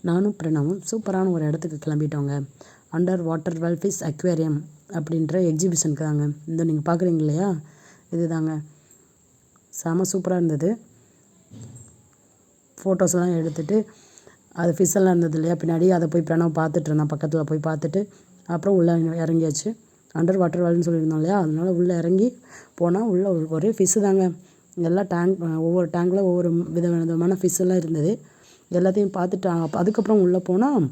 நானும் பிரணவும் சூப்பரான ஒரு இடத்துக்கு கிளம்பிட்டோங்க. அண்டர் வாட்டர் வெல்ஃபிஷ் அக்வேரியம் அப்படின்ற எக்ஸிபிஷனுக்கு தாங்க. இந்த நீங்கள் பார்க்குறீங்க இல்லையா, இது தாங்க. செம சூப்பராக இருந்தது. ஃபோட்டோஸ்லாம் எடுத்துகிட்டு அது ஃபிஷ்ஷெல்லாம் இருந்தது இல்லையா பின்னாடி, அதை போய் பிரணவ் பார்த்துட்டு இருந்தான். பக்கத்தில் போய் பார்த்துட்டு அப்புறம் உள்ளே இறங்கியாச்சு. அண்டர் வாட்டர் வேல்னு சொல்லியிருந்தோம் இல்லையா, அதனால் உள்ளே இறங்கி போனால் உள்ளே ஒரே ஃபிஷ்ஷு தாங்க. எல்லா ஒவ்வொரு டேங்கில் ஒவ்வொரு விதமான ஃபிஷ்ஷெல்லாம் இருந்தது. எல்லாத்தையும் பார்த்துட்டு அதுக்கப்புறம் உள்ளே போனால்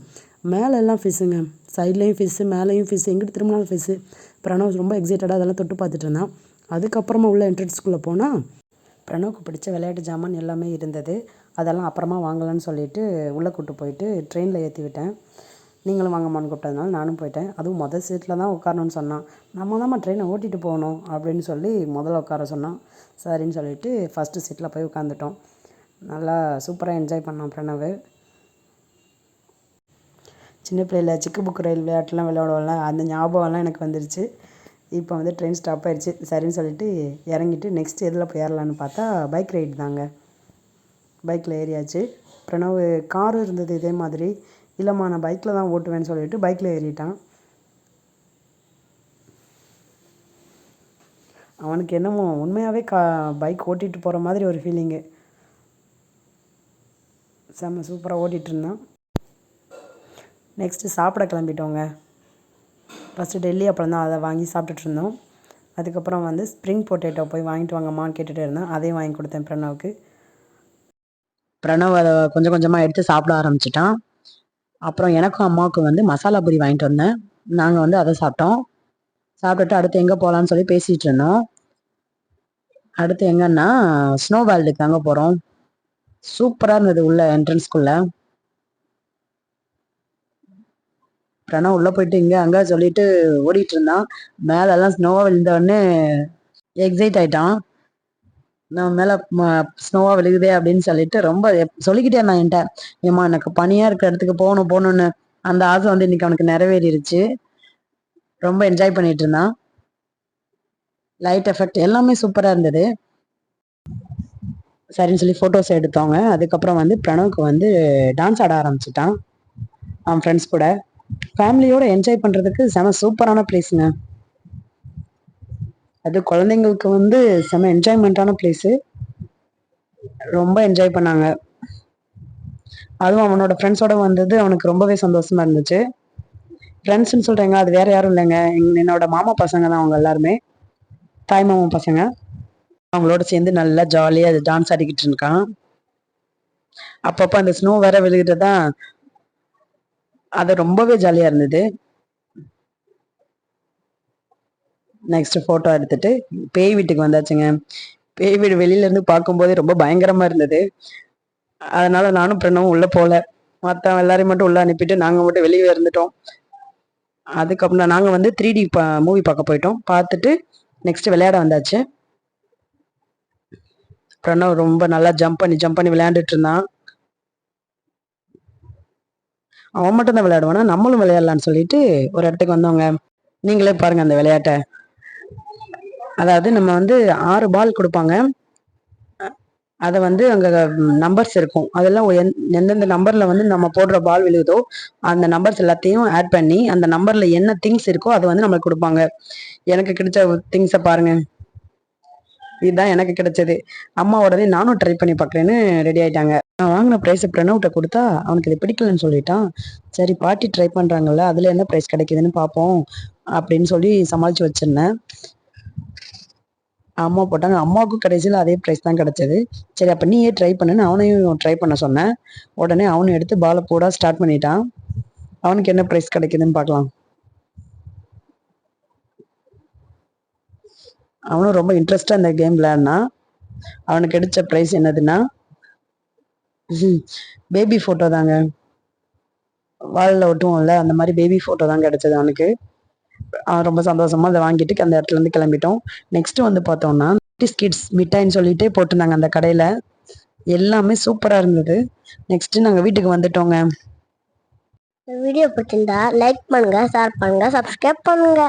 மேலெல்லாம் ஃபிஷ்ஷுங்க. சைட்லேயும் ஃபிஷ்ஷு, மேலேயும் ஃபிஷ்ஷு, எங்கிட்டு திரும்பினாலும் ஃபிஷ்ஷு. பிரணவ் ரொம்ப எக்ஸைட்டடாக அதெல்லாம் தொட்டு பார்த்துட்டு இருந்தான். அதுக்கப்புறமா உள்ள என்ட்ரன்ஸ்குள்ளே போனால் பிரணவுக்கு பிடிச்ச விளையாட்டு ஜாமான் எல்லாமே இருந்தது. அதெல்லாம் அப்புறமா வாங்கலான்னு சொல்லிட்டு உள்ளே கூப்பிட்டு போயிட்டு ட்ரெயினில் ஏற்றி விட்டேன். நீங்களும் வாங்கம்மான்னு கூப்பிட்டதுனால நானும் போயிட்டேன். அதுவும் மொதல் சீட்டில் தான் உட்காரணும்னு சொன்னான். நம்ம தான் ட்ரெயினை ஓட்டிகிட்டு போகணும் அப்படின்னு சொல்லி முதல்ல உட்கார சொன்னான். சரின்னு சொல்லிவிட்டு ஃபஸ்ட்டு சீட்டில் போய் உட்காந்துட்டோம். நல்லா சூப்பராக என்ஜாய் பண்ணோம் பிரணவ். சின்ன பிள்ளையில் சிக்கு புக்கு ரயில் விளையாட்டுலாம் விளையாடுவோம்ல, அந்த ஞாபகம்லாம் எனக்கு வந்துருச்சு. இப்போ வந்து ட்ரெயின் ஸ்டாப் ஆகிடுச்சு. சரின்னு சொல்லிட்டு இறங்கிட்டு நெக்ஸ்ட் எதில் போய் ஏறலான்னு பார்த்தா பைக் ரைடு தாங்க. பைக்கில் ஏறியாச்சு. பிரணவ் காரும் இருந்தது இதே மாதிரி. இல்லைம்மா நான் பைக்கில் தான் ஓட்டுவேன்னு சொல்லிட்டு பைக்கில் ஏறிட்டான். அவனுக்கு என்னமோ உண்மையாகவே பைக் ஓட்டிகிட்டு போகிற மாதிரி ஒரு ஃபீலிங்கு. செம்ம சூப்பராக ஓட்டிகிட்டு இருந்தான். நெக்ஸ்ட்டு சாப்பிட கிளம்பிட்டோங்க. ஃபஸ்ட்டு டெல்லி அப்புறம் தான் அதை வாங்கி சாப்பிட்டுட்டு இருந்தோம். அதுக்கப்புறம் வந்து ஸ்ப்ரிங் பொட்டேட்டோ போய் வாங்கிட்டு வாங்கம்மான்னு கேட்டுகிட்டே இருந்தேன். அதையும் வாங்கி கொடுத்தேன் பிரணவுக்கு. பிரணவ் அதை கொஞ்சம் கொஞ்சமாக எடுத்து சாப்பிட ஆரம்பிச்சிட்டான். அப்புறம் எனக்கும் அம்மாவுக்கும் வந்து மசாலா பூரி வாங்கிட்டு வந்தேன். நாங்கள் வந்து அதை சாப்பிட்டோம். சாப்பிட்டுட்டு அடுத்து எங்கே போகலான்னு சொல்லி பேசிகிட்டு இருந்தோம். அடுத்து எங்கன்னா ஸ்னோ வேர்ல்டுக்கு அங்கே போகிறோம். சூப்பராக இருந்தது உள்ள என்ட்ரன்ஸ்குள்ளே. பிரணவ் உள்ளே போயிட்டு இங்கே அங்கே சொல்லிட்டு ஓடிட்டு இருந்தான். மேலெல்லாம் ஸ்னோவாக விழுந்தோடனே எக்ஸைட் ஆகிட்டான். நம்ம மேலே ஸ்னோவாக விழுகுதே அப்படின்னு சொல்லிட்டு ரொம்ப சொல்லிக்கிட்டே இருந்தான் என்கிட்ட, ஏம்மா எனக்கு பனியாக இருக்கிற இடத்துக்கு போகணும்னு. அந்த ஆசை வந்து இன்னைக்கு அவனுக்கு நிறைவேறிடுச்சு. ரொம்ப என்ஜாய் பண்ணிட்டு இருந்தான். லைட் எஃபெக்ட் எல்லாமே சூப்பராக இருந்தது. சரின்னு சொல்லி ஃபோட்டோஸ் எடுத்தோங்க. அதுக்கப்புறம் வந்து பிரணவுக்கு வந்து டான்ஸ் ஆட ஆரம்பிச்சிட்டான் அவன் ஃப்ரெண்ட்ஸ் கூட. ஃபேமிலியோட என்ஜாய் பண்ணுறதுக்கு செம சூப்பரான பிளேஸுங்க. அது குழந்தைங்களுக்கு வந்து செம என்ஜாய்மெண்ட்டான பிளேஸு. ரொம்ப என்ஜாய் பண்ணாங்க. அதுவும் அவனோட ஃப்ரெண்ட்ஸோட வந்தது அவனுக்கு ரொம்பவே சந்தோஷமா இருந்துச்சு. ஃப்ரெண்ட்ஸ்ன்னு சொல்கிறேங்க, அது வேறு யாரும் இல்லைங்க, என்னோட மாமா பசங்க தான் அவங்க எல்லாருமே, தாய் மாமா பசங்க. அவங்களோட சேர்ந்து நல்லா ஜாலியாக அது டான்ஸ் ஆடிக்கிட்டு இருக்கான். அப்பப்போ அந்த ஸ்னோ வேற விழுகிட்டு தான் அது ரொம்பவே ஜாலியாக இருந்தது. நெக்ஸ்ட் ஃபோட்டோ எடுத்துட்டு பேய் வீட்டுக்கு வந்தாச்சுங்க. பேய் வீடு வெளியிலேருந்து பார்க்கும்போதே ரொம்ப பயங்கரமாக இருந்தது. அதனால நானும் பிரணவும் உள்ளே போகல. மற்ற எல்லாரையும் மட்டும் உள்ளே அனுப்பிட்டு நாங்கள் மட்டும் வெளியே இருந்துட்டோம். அதுக்கப்புறம் நாங்கள் வந்து 3D மூவி பார்க்க போயிட்டோம். பார்த்துட்டு நெக்ஸ்ட் விளையாட வந்தாச்சு. பிரணவ் ரொம்ப நல்லா ஜம்ப் பண்ணி விளையாண்டுட்டு இருந்தான். அவன் மட்டும் தான் விளையாடுவானா, நம்மளும் விளையாடலான்னு சொல்லிட்டு ஒரு இடத்துக்கு வந்தவங்க. நீங்களே பாருங்க அந்த விளையாட்டை. அதாவது நம்ம வந்து 6 பால் கொடுப்பாங்க. அதை வந்து அங்கே நம்பர்ஸ் இருக்கும். அதெல்லாம் எந்தெந்த நம்பரில் வந்து நம்ம போடுற பால் விழுகுதோ அந்த நம்பர்ஸ் எல்லாத்தையும் ஆட் பண்ணி அந்த நம்பரில் என்ன திங்ஸ் இருக்கோ அதை வந்து நம்மளுக்கு கொடுப்பாங்க. எனக்கு கிடைச்ச திங்ஸை பாருங்க, இதுதான் எனக்கு கிடைச்சது. அம்மா உடனே நானும் ட்ரை பண்ணி பார்க்குறேன்னு ரெடி ஆயிட்டாங்க. நான் வாங்கின ப்ரைஸை பிரணவ்கிட்ட கொடுத்தா அவனுக்கு இது பிடிக்கலன்னு சொல்லிட்டான். சரி பாட்டி ட்ரை பண்ணுறாங்கல்ல, அதில் என்ன ப்ரைஸ் கிடைக்குதுன்னு பார்ப்போம் அப்படின்னு சொல்லி சமாளித்து வச்சிருந்தேன். அம்மா போட்டாங்க. அம்மாவுக்கும் கடைசியில் அதே ப்ரைஸ் தான் கிடைச்சது. சரி அப்போ நீயே ட்ரை பண்ணுன்னு அவனையும் ட்ரை பண்ண சொன்னேன். உடனே அவனும் எடுத்து பாலை போட ஸ்டார்ட் பண்ணிட்டான். அவனுக்கு என்ன ப்ரைஸ் கிடைக்குதுன்னு பார்க்கலாம். அவனும் ரொம்ப இன்ட்ரெஸ்டாக இந்த கேம் விளையாடினா. அவனுக்கு கிடைச்ச ப்ரைஸ் என்னதுன்னா பேபி ஃபோட்டோ தாங்க. வாலில் ஒட்டுவோம்ல, அந்த மாதிரி பேபி ஃபோட்டோ தான் கிடைச்சது அவனுக்கு. அவன் ரொம்ப சந்தோஷமா அதை வாங்கிட்டு அந்த இடத்துல இருந்து கிளம்பிட்டோம். நெக்ஸ்ட் வந்து பார்த்தோம்னா கிட்ஸ் மிட்டாய்ன்னு சொல்லிட்டு போட்டிருந்தாங்க அந்த கடையில். எல்லாமே சூப்பராக இருந்தது. நெக்ஸ்ட் நாங்கள் வீட்டுக்கு வந்துட்டோங்க. வீடியோ பிடிச்சிருந்தா லைக் பண்ணுங்க, ஷேர் பண்ணுங்க, சப்ஸ்கிரைப் பண்ணுங்க.